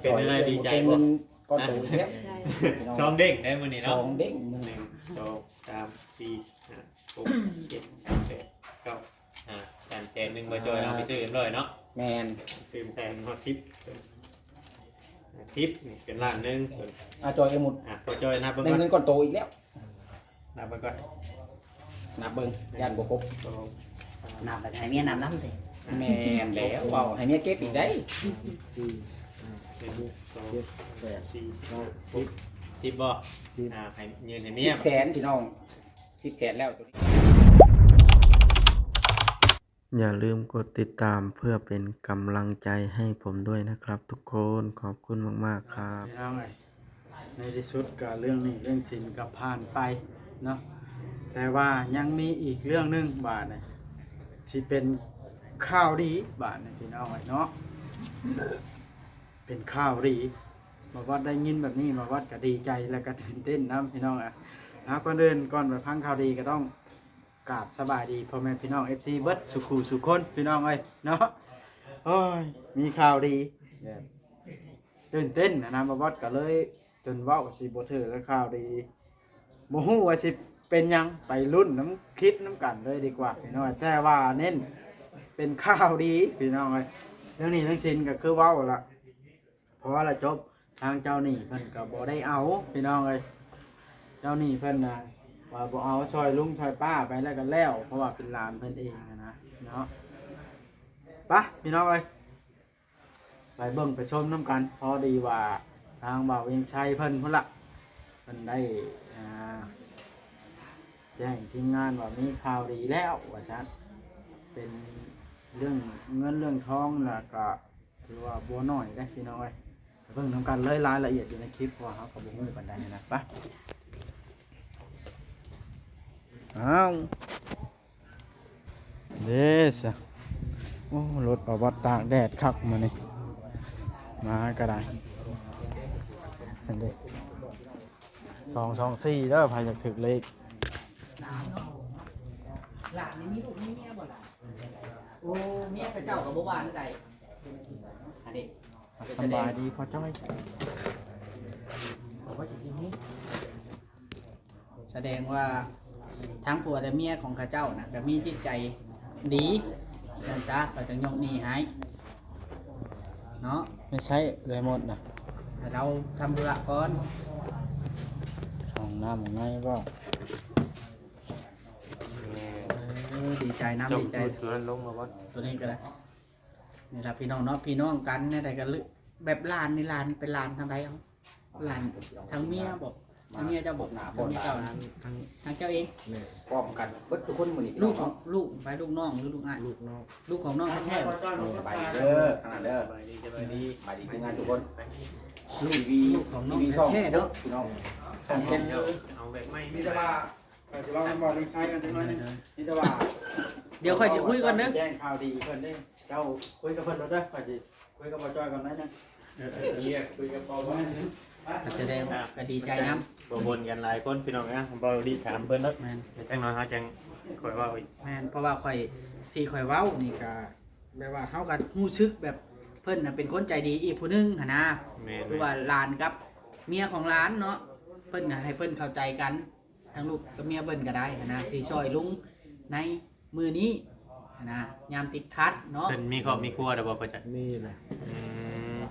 เป็นอะไรดีใจ เป็น บ่ เงินก้อนโตอีกแล้ว ช่องเด้งได้มื้อนี้ ส เนาะ องเด้งมึง 1 2 3 4 5 6 7 8 9แสนหนึ่งมาจอยเอาไปซื้อกันเลยเนาะ แมน ตื่นแทนฮอตชิปนี่เป็นล้านหนึง จอยเอมุด พอจอยนับเบิ่ง ได้ ก่อน เงินก้อนโตอีกแล้ว นับเบิ่งก่อน นับเบิ่งยันบ่ครบ นำไปให้เมียนำน้ำสิ แมนแล้วเว้าให้เมียเก็บอีกได้ 1 2 4 5 6 10บ่ให้ยืนให้เมีย 10,000,000พี่น้อง10,000,000แล้วตัวนี้ อย่าลืมกดติดตามเพื่อเป็นกำลังใจให้ผมด้วยนะครับทุกคนขอบคุณมากๆครับ แล้วไงในที่สุดก็เรื่องนี้เรื่องสินกับผ่านไปเนาะแต่ว่ายังมีอีกเรื่องหนึงบาทเนี่ยที่เป็นข่าวดีบาทเนี่ยพี่น้องเนาะเป็นข่าวดีมาวัดได้ยินแบบนี้มาวัดก็ดีใจและก็ตื่นเต้นนะพี่น้องก่อนเดินก่อนไปฟังข่าวดีก็ต้องกราบสบายดีพ่อแม่พี่น้อง FC เบิดสุขุสุขคนพี่น้องเอ้ยเนาะโอ้ยมีข่าวดีตื่นเต้นนะมาวัดก็เลยจนเว้าสิบ่ถือก็ข่าวดีบ่ฮู้ว่าสิเป็นหยังไปรุ่นน้ำคลิปน้ำกันเลยดีกว่าพี่น้องแต่ว่าเน้นเป็นข่าวดีพี่น้องเอ้ยเรื่องนี้ทั้งสิ้นก็คือเว้าละเพราะว่าละจบทางเจ้าหนี้เพิ่นก็บ่ได้เอาพี่น้องเอ้ยเจ้าหนี้เพิ่นน่ะว่าบ่เอาซอยลุงซอยป้าไปแล้วก็แล้วเพราะว่าเป็นหลานเพิ่นเองนะเนาะไปพี่น้องเอ้ยไปเบิ่งไปชมน้ำกันพอดีว่าทางบ่าวเวียงชัยเพิ่นพุ่นละเพิ่นได้แจ้งทีมงานว่ามีข่าวดีแล้วว่าซั่นเป็นเรื่องเงินเรื่องทองแล้วก็ถือว่าบ่น้อยเด้พี่น้องเอ้ยไปเบิ่งนํกันเลยรายละเอียดอยู่ในคลิปเพราะว่าเฮาก็บ่ฮู้ปานใดนะไปอ้าวเด้ซะโอ้รถประวัติตากแดดคักมานี่มาก็ได้อันเด้224เด้อใครอยากถึกเลข หลานนี่มีลูกมีเมียบ่ล่ะโอ้เมียพระเจ้ากับบ่ว่าใดอันนี้ สบายดีพอจ้อย บอกว่าจริงๆนี่แสดงว่าทั้งผัวและเมียของข้าเจ้านะก็มีจิตใจดีนั่นซะก็จะยกหนี้ให้เนาะ ไม่ใช่เลยหมดนะ แต่เราทำธุระก่อน ของน้ำของไงบ่ ดีใจน้ำดีใจตัวนี้ก็ได้นี่ละพี่น้องเนาะพี่น้องกันเนี่ยใดกันแบบลานนี่ลานเป็นลานทางใดเอาลานทางเมียบอกทางเมียเจ้าบอกทางเมียเจ้าทางเจ้าเอง พร้อมกันเบิดทุกคนมื้อนี้ ลูกของลูกไปลูกน้องหรือลูกอ้ายลูกของน้องแท้ สบายดีเด้อขนาดเด้อ สบายดีสบายดี สบายดีทีมงานทุกคนลูกทีวี ลูกของน้อง ทีวีช่อง แท้เด้อ พี่น้อง เอาแบบไม่ นี่จะว่าก็จะว่ามันบอกเรื่องใช้กันจังเลยนี่จะว่า เดี๋ยวค่อยจะคุยกันเด้อ แจ้งข่าวดีเพิ่นเด้เจ้าคุยกับเพิ่นแล้วเด้อค่อยสิคุยกับพ่อจ้อยก่อนนะเนี่ยคุยกับพ่อว่า ก็แสดงก็ดีใจน้ บ่บนกันหลายคนพี่น้องนะบ่ดีถามเพิ่นเนาะ ำแมน จังน้อยเฮาจังค่อยเว้าอีก แมนเพราะว่าค่อยที่ค่อยเว้านี่ก็แบบว่าเฮาก็รู้สึกแบบเพิ่นน่ะเป็นคนใจดีอีกผู้หนึงหั่นนะ แม่น คือว่าหลานกับเมียของหลานเนาะเพิ่นน่ะให้เพิ่นเข้าใจกันทั้งลูกกับเมียเพิ่นก็ได้หั่นนะที่ช่วยลุงในมือนี้หั่นนะยามติดขัดเนาะ เพิ่นมีครอบมีครัวแล้วบ่ประจักษ์ มีนะ อืม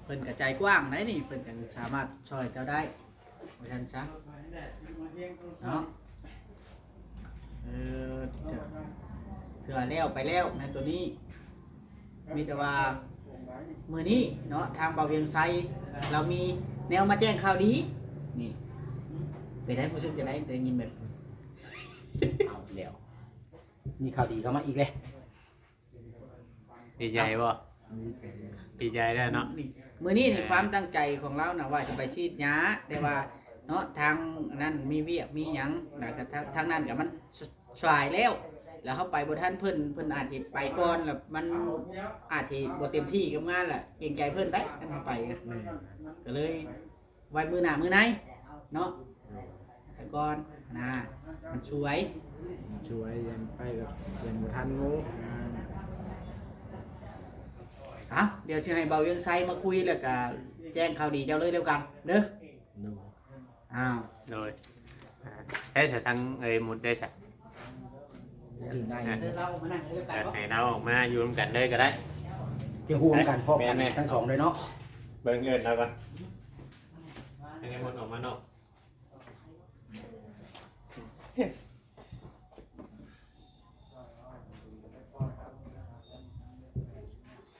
เพิ่นก็ใจกว้างได้นี่เพิ่นก็สามารถช่วยเจ้าได้ว่าซั่นซะเนาะเถื่อแล้วไปแล้วในตัวนี้ มีแต่ว่ามือนี้เนาะทางเบาเวียงไซเรามีแนวมาแจ้งข่าวดีนี่ไปได้ผู้ชมจะได้ยินแบบ เอาแล้วมีข่าวดีเข้ามาอีกเลย ดีใจบ่ดีใจได้เนาะ มือนี้ในความตั้งใจของเรานะว่าจะไปฉีดยาแต่ว่าเนาะทางนั้นมีเวียกมีหยังนะก็ทางนั้นกับมันสายแล้วแล้วเขาไปบ่ทันเพิ่นอาจสิไปก่อนแล้วมันอาจสิบ่เต็มที่กับงานแหละเกรงใจเพิ่นได้กันเขาไปก็เลยไว้มือหน้ามือในเนาะแต่ก่อนนะมันสวย ช่วยยันไปกับยันทันงู เดี๋ยวสิให้เบาเวียงไซมาคุยแล้วก็แจ้งข่าวดีเจ้าเลยเดียวกันเด้อ ดู อ้าว โดยเฮ้ยแต่ทั้งหมุดได้สัก ถึงได้ เดี๋ยวเรามานั่งเดียวกันบ่ ให้เราออกมาอยู่ร่วมกันเลยก็ได้ เที่ยวฮู้กันพร้อมกัน แม่นๆ ทั้งสองเลยเนาะ เบิ่งเอิ้นเราก่อนให้หมุดออกมานอก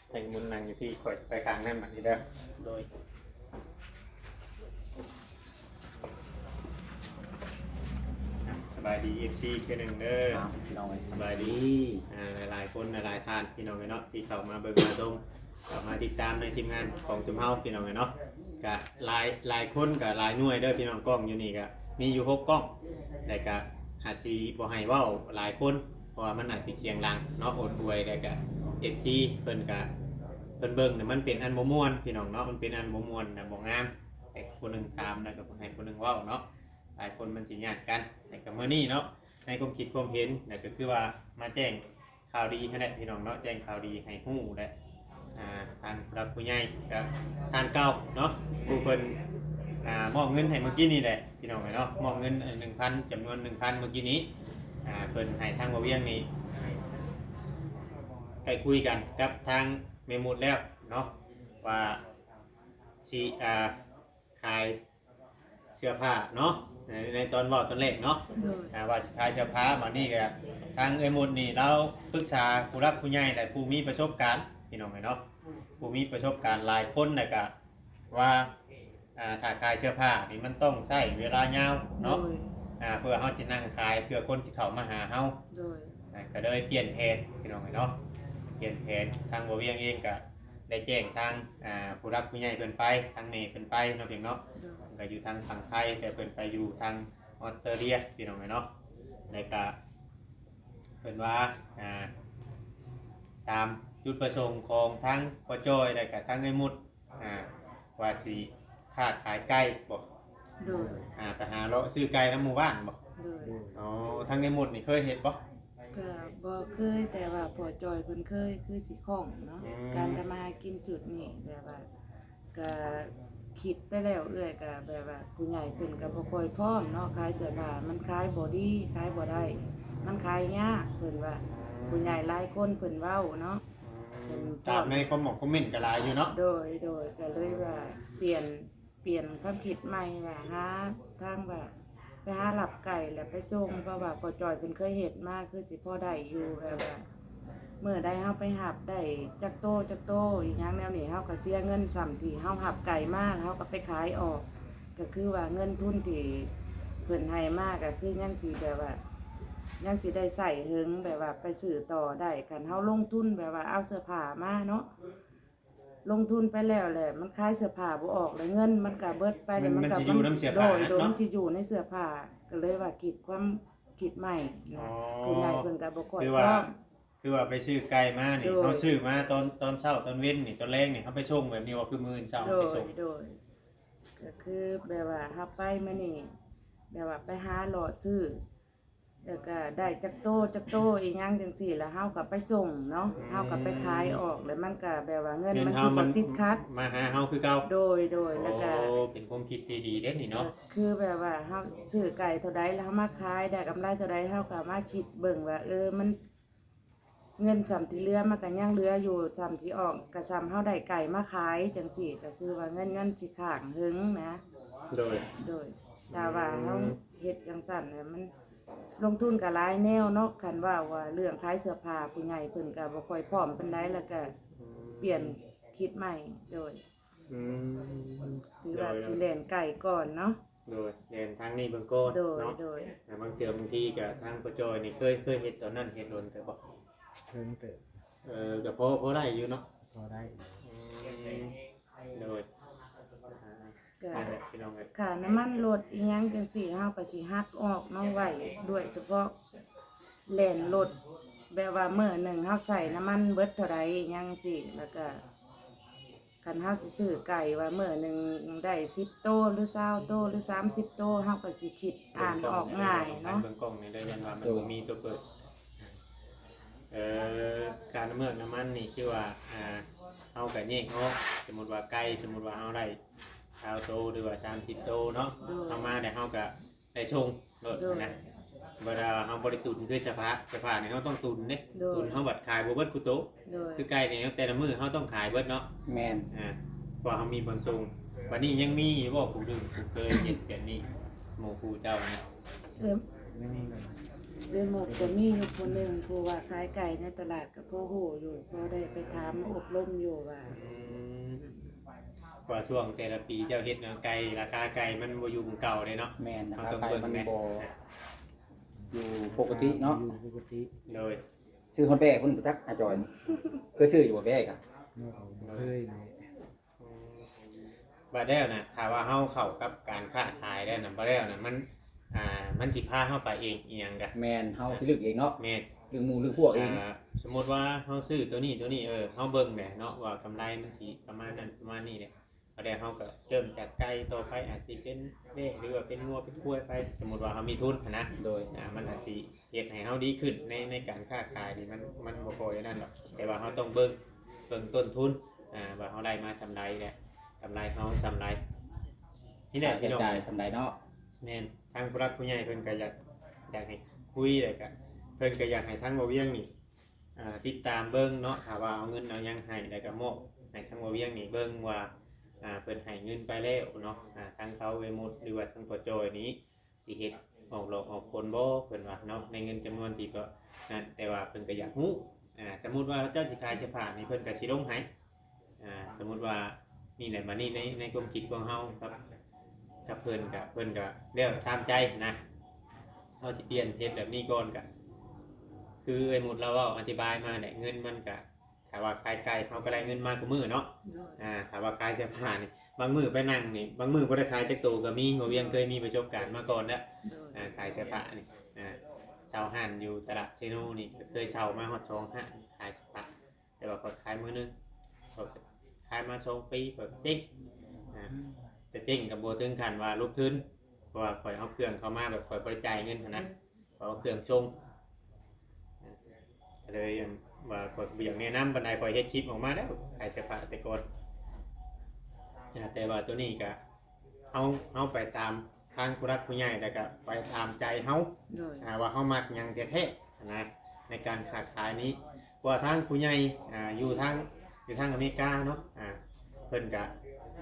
ให้หมุนนั่งอยู่ที่ข่อยไปข้างนั่นบัดนี้เด้อ โดย สบายดี FC คือหนึ่งเด้อ พี่น้องส ส บา บาย ย ดี ดีหลายๆคนหลายๆท่านพี่น้องเนาะที่เข้ามาเบิ่งมาชมเข้ามาติดตามในทีมงานของซุมเฮาพี่น้องเนาะก็หลายคนกับหลายหน่วยเด้อพี่น้องกล้องอยู่นี่ก็มีอยู่6กล้องแต่ก็อาจสิบ่ให้เว้าหลายคนเพราะว่ามันอาจสิเสียงดังเนาะอดอวยแล้วก็ FC เพิ่นก็เพิ่นเบิ่งเนี่ยมันเป็นอันบ่ม่วนพี่น้องเนาะมันเป็นอันบ่ม่วนน่ะบ่งามแต่คนหนึงถามแล้วก็ให้คนหนึงเว้าเนาะหลายคนมันสิญาติกันแต่ก็มื้อนี้เนาะ ในความคิดความเห็นนั่นก็คือว่ามาแจ้งข่าวดีให้ได้พี่น้องเนาะแจ้งข่าวดีให้ฮู้และทางผู้รับผู้ใหญ่กับทางเก่าเนาะผู้เพิ่นมอบเงินให้เมื่อกี้นี่แหละพี่น้องเนาะมอบเงิน 1,000 จำนวน 1,000 เมื่อกี้นี้เพิ่นให้ทางบ่เวียงนี่ไปคุยกันกับทางเมมุดแล้วเนาะว่าสิขายเสื้อผ้าเนาะในตอนเว้าตอนแรกเนาะ โดย ว่าสุดท้ายเสื้อผ้ามานี่ก็ทางมุดนี่เราปรึกษาผู้รักผู้ใหญ่และผู้มีประสบการณ์พี่น้องเนาะผู้มีประสบการณ์หลายคนเลยก็ว่าถ้าขายเสื้อผ้านี่มันต้องใช้เวลายาว โด เนาะ ย เพื่อเฮาสินั่งขายเพื่อคนที่เข้ามาหาเฮา โดย ก็เลยเปลี่ยนแผนพี่น้องเนาะเปลี่ยนแผนทางบ่เวียงเองก็ได้แจ้งทางผู้รักผู้ใหญ่เพิ่นไปทางเมย์เพิ่นไปเนาะพี่น้อง โดย ก็อยู่ทางฝั่งไทยแต่เพิ่นไปอยู่ทางออสเตรเลียพี่น้องเนาะในกะเพิ่นว่าตามจุดประสงค์ของทั้งพ่อจ้อยและก็ทั้งไอ้มุดว่าสิค้าขายไก่บ่ โดย ไปหาเลาะซื้อไก่ในหมู่บ้านบ่ โดย อ๋อทั้งไอ้มุดนี่เคยเฮ็ดบ่ ก็บ่เคยแต่ว่าพอจอยเพิ่นเคยคือสิของเนาะ อืม การทำมาหากินจุดนี้แบบว่าก็คิดไปแล้วเอื้อยก็แบบว่าผู้ใหญ่เพิ่นก็บ่ค่อยพร้อมเนาะขายเสื้อผ้ามันขายบ่ดีขายบ่ได้มันขายยากเพิ่นว่าผู้ใหญ่หลายคนเพิ่นเว้าเนาะ ตามในคอมเมนต์ก็หลายอยู่เนาะ โดยก็เลยว่าเปลี่ยนความคิดใหม่ว่าหาทางว่าไปหาหลับไก่แล้วไปส่งเพราะว่าพอจอยเป็นเคยเห็ดมากคือสิพ่อได้อยู่แบบว่าเมื่อได้เฮาไปหับได้จักโตอีกอย่างแนวนี้เฮาก็เสียเงินซ้ำที่เฮาหับไก่มาเฮาก็ไปขายออก ก็คือว่าเงินทุนที่เพิ่นให้มาก็คือยังสิแบบว่ายังสิได้ใส่หึงแบบว่าไปซื้อต่อได้กันเฮาลงทุนแบบว่าเอาเสื้อผ้ามาเนาะลงทุนไปแล้วแหละมันขายเสื้อผ้าบ่ออกเลยเงินมันก็เบิดไปแล้ว มัน ก็ สิอยู่น้ำเสื้อผ้า โดย เนาะ มันสิอยู่ในเสื้อผ้าก็เลยว่าคิดความคิดใหม่ อ๋อ นะผู้ใหญ่เพิ่นก็บ่ค่อย คือ พร้ ว่า อม คือว่าไปซื้อไก่มานี่ โดย เขาซื้อมาตอนเช้าตอนเว้นนี่ตอนแรงนี่เขาไปส่งแบบนี้ว่าคือมื้อเช้า โด ไป ย ส่ง ก็คือแบบว่าเฮาไปมื้อนี้แบบว่าไปหาหลอดซื้อแล้วก็ได้จักโตอีหยังจังซี่แล้วเฮาก็ไปส่งเนาะเฮาก็ไปขายออกแล้วมันก็แบบว่าเงินมันสิบ่ติดขัด มาหาเฮาคือเก่า โดยแล้วก็ โอ้เป็นความคิดที่ดีเด้นี่เนาะ คือแบบว่าเฮาซื้อไก่เท่าใดแล้วเฮามาขายได้กำไรเท่าใดเฮาก็มาคิดเบิ่งว่ามันเงินสำที่เหลือมันก็ยังเหลืออยู่สำที่ออกก็สำเฮาได้ไก่มาขายจังซี่ก็คือว่าเงินสิข้างหึงนะ โดย โดยถ้าว่าเฮาเฮ็ดจังซั่นน่ะมันลงทุนก็หลายแนวเนาะคันว่าเรื่องขายเสื้อผ้าผู้ใหญ่เพิ่นก็บ่ค่อยพร้อมปานใดแล้วก็เปลี่ยนคิดใหม่โดย อืม ถือว่าสิเล่นไก่ก่อนเนาะ โดยเรียนทางนี้เบิ่งโกน โดย เนาะ โดย แต่บางเทื่อบางทีก็ทางประจอยนี่เคยเฮ็ดตอนนั้นเฮ็ดโดนแต่บ่ เพิ่งเกิด ก็พอได้อยู่เนาะ พอได้ อืมโดย ก็ นั่นแหละพี่น้องเอ้ย ค่าน้ำมันรถอีหยังจังซี่เฮาก็สิหักออกเนาะไว้ด้วยเฉพาะแล่นรถแบบว่ามื้อหนึงเฮาใส่น้ำมันเบิดเท่าใดอีหยังซี่แล้วก็คันเฮาสิซื้อไก่ว่ามื้อหนึงได้10โตหรือ20โตหรือ30โตเฮาก็สิคิดอ่านออกง่ายเนาะ เบิ่งกล้องนี่ได้ยันว่ามันบ่มีตัวเปิดการเมืองน้ำมันนี่คือว่าเฮ เฮาก็แยกออกสมมุติว่าไก่สมมุติว่าเฮาได้20โตหรือว่า30โตเนาะเฮามาได้เฮาก็ได้ส่งโลดนะเวลาเฮาบ่ได้ตุนคือเฉพาะนี่เฮาต้องตุนเด้ โดย ตุนเฮาบัดขายบ่เบิดกูโต โดย คือไก่นี่แต่ละมื้อเฮาต้องขายเบิดเนาะ แมน เพราะเฮามีบางส่งวันนี้ยังมีอยู่บ่ผู้ดึงผู้เคยเฮ็ดแบบนี้หมู่ผู้เจ้านะ เอิ้มเดือนหมกจะมีอยู่คนหนึ่งผู้ว่าขายไก่ในตลาดกับพ่อหูอยู่พอได้ไปถามอบรมอยู่ว่า กว่าช่วงแต่ละปีเจ้าเฮ็ดเนาะไก่ราคาไก่มันบ่อยู่เหมือนเก่าเลยเนาะ แมนนะค เฮา รับ ต้อง ไก่ เบิ่ง มัน แหน่ บ่อยู่ปกติเนาะ ปกติ โดย ซื้อฮอตแบกคุณจักอาจอยเคยซื้ออยู่บ่แบกอ่ะ เคย บ่แล้วน่ะถ้าว่าเฮาเข้ากับการค้าขายได้น่ะบ่แล้วน่ะมันสิพาเฮาไปเองอีหยังกะ แมนเฮาสิเลือกเองเนาะ แม่น เรื่องหมู่เรื่องพวกเอง สมมุติว่าเฮาซื้อตัวนี้เฮาเบิ่งแหละเนาะว่ากำไรมันสิประมาณนั้นประมาณนี้แหละแล้วเฮาก็เริ่มจากไก่ต่อไปอาจสิเป็นเด้หรือว่าเป็นงัวเป็นกล้วยไปสมมุติว่าเฮามีทุนนะ โดย มันอาจสิเฮ็ดให้เฮาดีขึ้นในการค้าขายนี่มันบ่พออย่างนั้นหรอกแต่ว่าเฮาต้องเบิ่งต้นทุนว่าเฮาได้มาสำไรแหละกำไรเฮาสำไรนี่แหละพี่น้อง จ่ายสำาใดเนาะ แน่นทางผู้รักผู้ใหญ่เพิ่นก็อยากให้คุยเลยก็เพิ่นก็อยากให้ทางบ่เวียงนี่ติดตามเบิ่งเนาะถ้าว่าเอาเงินเอาหยังให้แล้วก็มอบให้ทางบ่เวียงนี่เบิ่งว่าเพิ่นให้เงินไปแล้วเนาะทางเขาเวมุดหรือว่าทางปจอยนี้สิเฮ็ดออกหลอกออกผลบ่เพิ่นว่าเนาะในเงินจำนวนที่ก็นั่นแต่ว่าเพิ่นก็อยากฮู้สมมุติว่าเจ้าสิขายเสื้อผ้านี่เพิ่นก็สิลงให้สมมุติว่านี่แหละมานี่ในความคิดของเฮาครับกับเพิ่นก็แล้วตามใจนะเฮาสิเปลี่ยนเฮ็ดแบบนี้ก่อนก็คือไอ้หมดเราเว้าอธิบายมาเนี่ยเงินมันก็ถ้าว่าขายไก่เฮาก็ได้เงินมากกว่ามื้อเนาะ โดย ถ้าว่าขายเสื้อผ้านี่บางมื้อไปนั่งนี่บางมื้อบ่ได้ขายจักตัวก็มีบ่เวียงเคยมีประสบการณ์มาก่อนแล้ว โดย ขายเสื้อผ้านี่เช่าห้านอยู่ตลาดเชโนนี่ก็เคยเช่ามาฮอด2ห้านขายเสื้อผ้าแต่ว่าก็ขายมื้อนึงก็ขายมา2ปีก็เจ๊งแต่เจ๊งก็บ่ถึงขั้นว่าลงทุนเพราะว่าข่อยเอาเครื่องเข้ามาแบบข่อยบ่ได้จ่ายเงินหั้นนะข่อยเอาเครื่องส่งก็เลยว่าข่อยบ่อยากแนะนำปานใดข่อยเฮ็ดคลิปออกมาแล้วขายเสื้อผ้าแต่ก่อนแต่ว่าตัวนี้ก็เฮาไปตามทางผู้รักผู้ใหญ่แล้วก็ไปตามใจเฮา โดย ว่าเฮามักหยังแท้ๆนะในการค้าขายนี้ว่าทางผู้ใหญ่อยู่ทางอเมริกาเนาะเพิ่นก็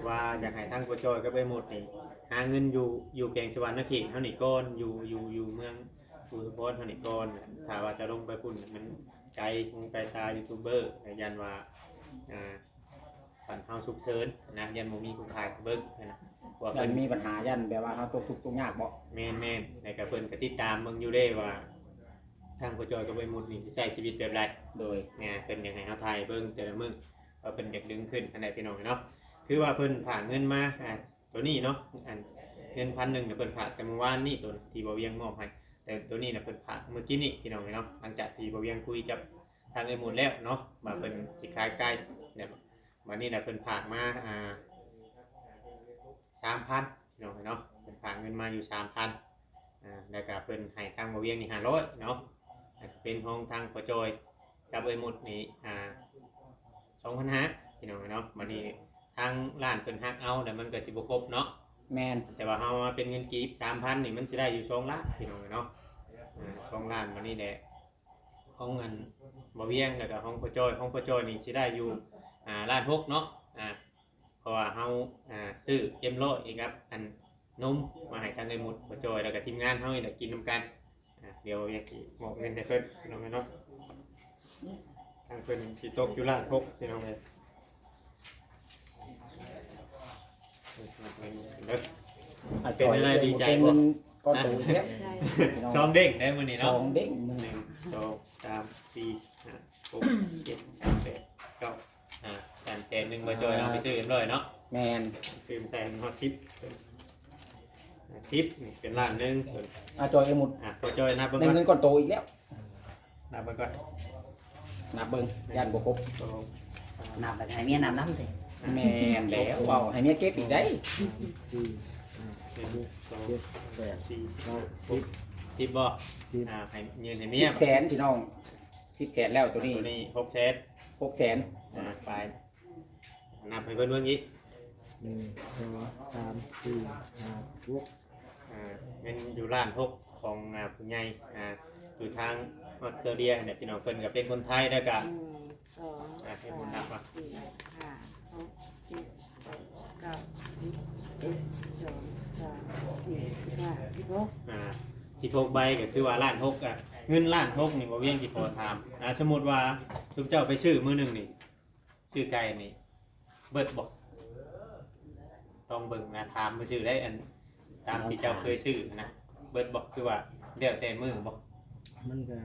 ว่าอยากให้ทางโกจอยก็ไปหมดนี่หาเงินอยู่แกงสวรรค์นครเฮานี่ก่อนอยู่เมืองอุทุพรเฮานี่ก่อนถ้าว่าจะลงไปพุ่นมันไกลตายูทูบเบอร์ยันว่าปั่นเฮาสุกเชิญนะยันบ่มีผู้ขายเบิ่งนะว่า ยั เพิ่ น น มีปัญหายันแบบว่าเฮาตกทุกข์ตกยากบ่ แม่นในกับเพิ่นก็ติดตามเบิ่งอยู่เด้ว่าทางโกจอยกับไปหมุดนี่สิใช้ชีวิตแบบไร โดย เพิ่นอยากให้เฮาถ่ายเบิ่งแต่ละมื้อว่าเพิ่นอยากดึงขึ้นอันใดพี่น้องเนาะคือว่าเพิ่นฝากเงินมาตัวนี้เนาะอันเงิน1,000เนี่ยเพิ่นฝากแต่เมื่อวานนี้ตัวที่บ่เวียงมอบให้แต่ตัวนี้น่ะเพิ่นฝากเมื่อกี้นี้พี่น้องเนาะหลังจากที่บ่เวียงคุยกับทางไอ้หมุดแล้วเนาะว่าเพิ่นสิขายไก่เนี่ยวันนี้น่ะเพิ่นฝากมา3,000พี่น้องเนาะเพิ่นฝากเงินมาอยู่ 3,000แล้วก็เพิ่นให้ทางบ่เวียงนี่500เนาะเป็นของทางปจอยกับไอ้หมุดนี่2,500พี่น้องเนาะวันนี้ทางร้านเพิ่นฮักเอาแต่มันก็สิบ่ครบเนาะ แมน แต่ว่าเฮามาเป็นเงินกีบ 3,000 นี่มันสิได้อยู่2ล้านพี่น้องเนาะ2ล้านวันนี้แหละของเงินบ่เวียงแล้วก็ของปจอยนี่สิได้อยู่ล้าน6เนาะเพราะว่าเฮาซื้อเอ็มร้อยอีกครับอันนมมาให้ทางไอ้หมุดปจอยแล้วก็ทีมงานเฮานี่แหละกินนำกันเดี๋ยวอยากสิมอบเงินให้เพิ่นพี่น้องเนาะทางเพิ่นสิตกอยู่ล้าน6พี่น้องเอ้ยเป็นอะไรดีใจ บ่ บ่ ก็โตอีกแล้ว ได้ ช่องเด้งได้มื้อนี้ ส เนาะ องเด้งมึง 1 2 3 4 5 6 7 8 9แสนหนึ่งมาจอยเอาไปซื้อเอ็มร้อยเนาะ แมน คือแสนฮอตชิปเป็นล้านหนึ่ง อาจอยหมด พอจอยนับเบิ่ง ใน ก่อน เงินก้อนโตอีกแล้ว นับเบิ่งก่อน นับเบิ่งยันบ่ครบ สอง นำไปให้เมียนำน้ำเถอะ แมนแล้วเว้าให้เมียเก็บอีกได้ สี่ หนึ่งสอง เจ็ดแปด สี่ เก้า สิบบ่ให้ยืนให้เมีย 10 แสนพี่น้อง10 แสนแล้วตัวนี้ ตัวนี้6 แสน 6 แสน ไป นับให้เพิ่นเบิ่งอีก 1 2 3 4 5 6 เงินอยู่ร้านพกของผู้ใหญ่อยู่ทางออสเตรเลียเนี่ยพี่น้องเพิ่นก็เป็นคนไทยแล้วก็ 1 2 3 4 5 6 7 8 9 10 1 2 3 4 5 16 16ใบก็คือว่าล้านหกเงินล้านหกนี่บ่เวียงสิขอถามสมมุติว่าทุกเจ้าไปซื้อมื้อหนึงนี่ซื้อไก่นี่เบิดบ่ต้องเบิ่งนะถามไปซื้อได้อันตามที่เจ้าเคยซื้อนะเบิดบ่คือว่าเดี๋ยวแต่มื้อบ่ มันก็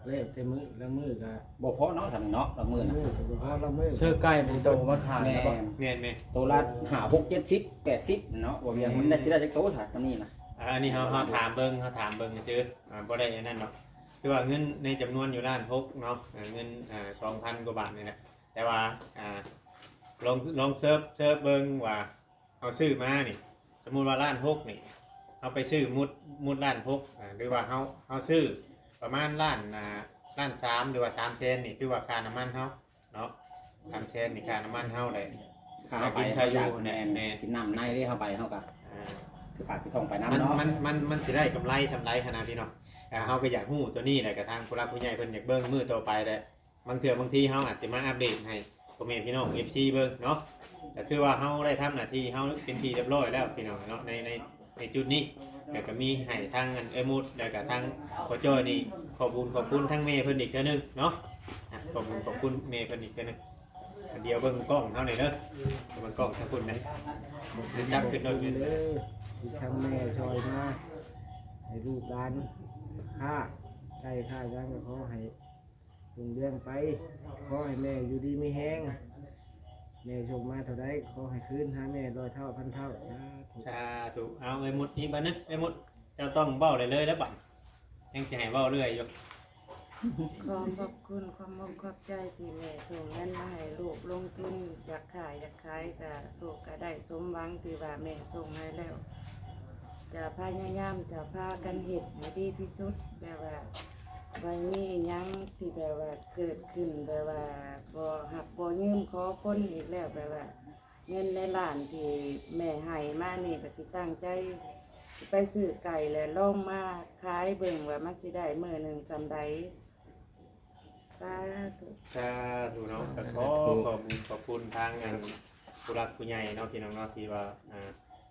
แล้วแต่มื้อละมื้อก็ บ่พอเนาะทำเนาะละมื้อนะ มื้อก็บ่พอละมื้อ ซื้อไก่เป็นโตมาขาย แม่ แล้วบ่ แม่น ตัวละ5 6 70 80เนาะบ่เวียงมันได้สิได้จักโตซะตรงนี้นะ อันนี้เขาถามเบิ่งซื่อบ่ได้อันนั้นเนาะคือว่าเงินในจำนวนอยู่ล้านหกเนาะเงิน2,000 กว่าบาทนี่นะแต่ว่าลองเซิร์ชเบิ่งว่าเอาซื้อมานี่สมมุติว่าล้านหกนี่เอาไปซื้อมุดล้านหกหรือว่าเฮาซื้อประมาณล้าน3หรือว่า3เซนนี่คือว่าค่าน้ำมันเฮาเนาะ3เซนนี่ค่าน้ำมันเฮาได้ ข้าวไปแม่กินน้ำในได้เข้าไปเฮาก็คือปากที่ท้องไปน้ำ มัน เนาะ มันสิได้กำไรชำไรขนาดนี้เนาะเฮาก็อยากฮู้ตัวนี้แหละกับทางผู้รักผู้ใหญ่เพิ่นอยากเบิ่งมื้อต่อไปแหละบางเทื่อบางทีเฮาอาจจะมาอัปเดตให้พ่อแม่พี่น้อง FC เบิ่งเนาะแต่คือว่าเฮาได้ทำหน้าที่เฮาเป็นที่เรียบร้อยแล้วพี่น้องเนาะในจุดนี้แล้วก็มีให้ทางเอมูดแล้วก็ทางพ่อจ้อยนี่ขอบคุณทั้งแม่เพิ่นอีกเทื่อนึงเนาะขอบคุณแม่เพิ่นอีกเทื่อนึงเดี๋ยวเบิ่งกล้องเฮาหน่อยเด้อเบิ่งกล้องทางคุณนะจับขึ้นรถ เด้อที่ทำแม่ช่วยมาให้ลูกหลานค่าใช้ค่ายังก็ขอให้ลุงเรื่องไปขอให้แม่อยู่ดีมีแห้งแม่ชมมาเท่าใดขอให้คืนหาแม่100 เท่าพันเท่าสาธุ ถูกเอาไอ้มุดนี้บัดนึงไอ้มุดเจ้าต้องเบ้าเลยแล้วบัดยังจะให้เบ้าเรื่อยอยู่ ขอบคุณความมงขอบใจที่แม่ส่งเงินมาให้ลูกลงทุนอยากขายก็ลูกก็ได้สมหวังที่ว่าแม่ส่งให้แล้ว จะพยายามจะพากันเฮ็ดให้ดีที่สุดแบบว่าไว้มีอิหยังที่แบบว่าเกิดขึ้นแบบว่าบ่หักบ่ยืมขอคนอีกแล้วแบบว่าเงินในร้านที่แม่ให้มานี่ก็สิตั้งใจไปซื้อไก่แล้วลองมาขายเบิ่งว่ามันสิได้มื้อหนึงซำใดสาธุ ถูกเนาะก็ขอบคุณทางงานผู้รักผู้ใหญ่เนาะพี่น้องเนาะที่ว่า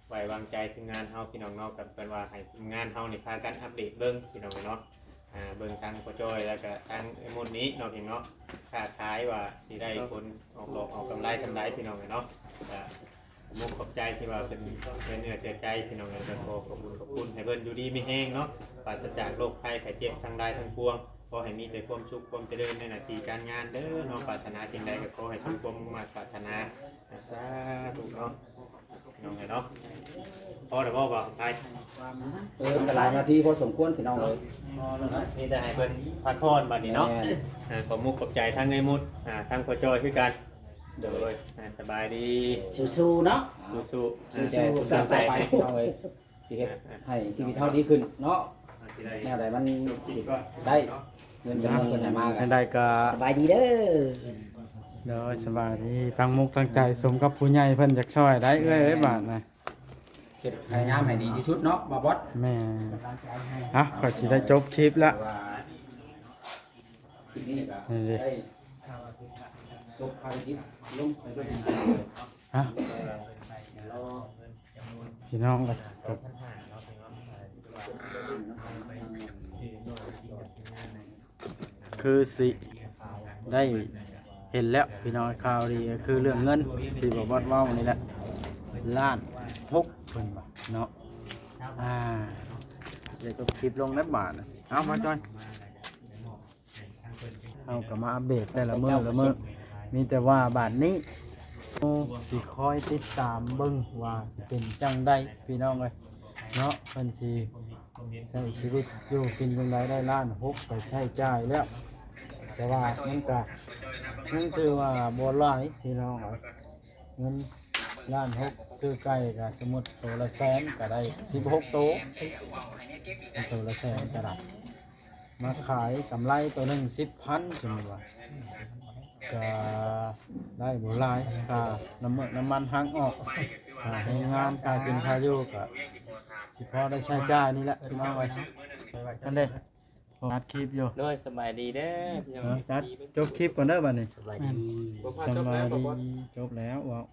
ไว้วางใจทีมงานเฮาพี่น้องเนาะกับเป็นว่าให้ทีมงานเฮานี่พากันอัปเดตเบิ่งพี่น้องเนาะเบิ่งทางพ่อจ้อยแล้วก็ทางไอ้มุนนี้เนาะพี่น้องค้าขายว่าสิได้ผลออกกำไรทำไรพี่น้องเนาะมุกขอบใจที่ว่าเป็นเนื้อเสียใจพี่น้องเลยก็ขอบคุณให้เพิ่นอยู่ดีมีแห้งเนาะปราศจากโรคภัยไข้เจ็บทั้งใดทั้งปวงขอให้มีแต่ความสุขความเจริญในหน้าที่การงานเด้อเนาะปรารถนาสิ่งใดก็ขอให้สมความมุ่งมั่นปรารถนาสาธุเนาะพี่น้องเนาะพอเดี๋ยวพ่อบอกไป ก็หลายนาทีพอสมควรพี่น้องเลย นี่ได้ให้เพิ่นพักผ่อนบัดนี้เนาะขอมุกขอบใจทั้งไอ้มุดทั้งพ่อจอยคือกันโดยสบายดี สู้ๆเนาะ สู้ สู้ๆต่อไปพี่น้องเลยสิเฮ็ดให้ชีวิตเฮาดีขึ้นเนาะแนวใดมันสิได้เงินจากเพิ่นให้มากั ให้ น ได้ก็ สบายดีเด้อ เด้อสบายดีตั้งมุกตั้งใจสมกับผู้ใหญ่เพิ่นอยากช่วยได้เอ้ยบาดนะ เฮ็ดพยายามให้ดีที่สุดเนาะบ่บอส แม่ก็สิได้จบคลิปละ คลิปนี้ก็ นี่ดิ ได้จบภารกิจลงไปด้วยกัน พี่น้องก็คือสิได้เห็นแล้วพี่น้องข่าวดีก็คือเรื่องเงินที่บอกว่าเว้านี่แหละล้านหกเพิ่นว่าเนาะเดี๋ยวจบคลิปลงนัดบาทนะเอามาจอยเอากลับมาอัปเดตแต่ละมื้อมีแต่ว่าบาทนี้สิคอยติดตามเบิ่งว่าสิเป็นจังใดพี่น้องเอ้ยเนาะเพิ่นสิใช้ชีวิตอยู่กินจังไดได้ล้านหกไปใช้จ่ายแล้วแต่ว่ามันถือว่าบ่หลายพี่น้องเอ้ยเงินล้านหกซื้อไก่ก็สมมุติตัวละแสนก็ได้16ตัวตัวละแสนก็ได้มาขายกำไรตัวหนึง10,000สมมุติว่า ก็ได้บ่หลายค่าน้ำมันหักออกค่าให้งานค่ากินค่าอยู่ก็สิพอได้ใช้จ่ายนี่แหละพี่น้องเอ้ยกันเด้ผมอัดคลิปอยู่ ด้วยสบายดีเด้อพี่น้อง ตัดจบคลิปก่อนเด้อบัดนี้ สบายดี สบายดีจบแล้วว้าว